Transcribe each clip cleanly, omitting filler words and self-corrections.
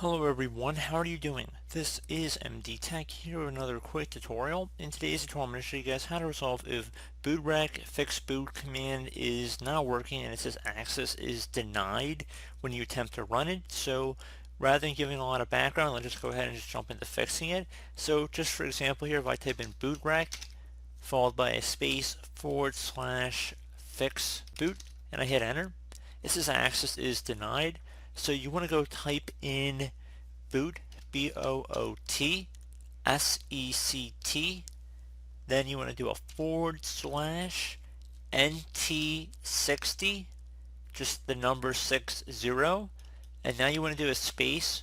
Hello everyone, how are you doing? This is MD Tech here with another quick tutorial. In today's tutorial, I'm going to show you guys how to resolve if bootrec FixBoot command is not working and it says access is denied when you attempt to run it. So rather than giving a lot of background, let's just go ahead and just jump into fixing it. So just for example here, if I type in bootrec followed by a space /fixboot and I hit enter, it says access is denied. So you want to go type in boot, BOOTSECT, then you want to do a /NT60, just the number 60, and now you want to do a space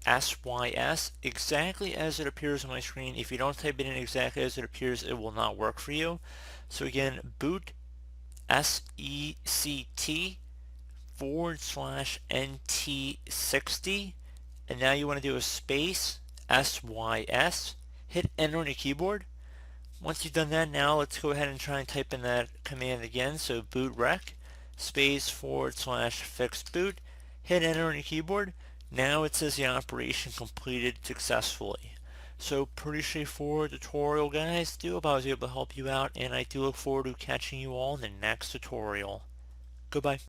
SYS, exactly as it appears on my screen. If you don't type it in exactly as it appears, it will not work for you. So again, boot SECT /NT60, and now you want to do a space SYS, hit enter on your keyboard. Once you've done that, now let's go ahead and try and type in that command again. So bootrec space /fixboot, hit enter on your keyboard. Now it says the operation completed successfully. So pretty straightforward tutorial, guys. I hope I was able to help you out, and I do look forward to catching you all in the next tutorial. Goodbye.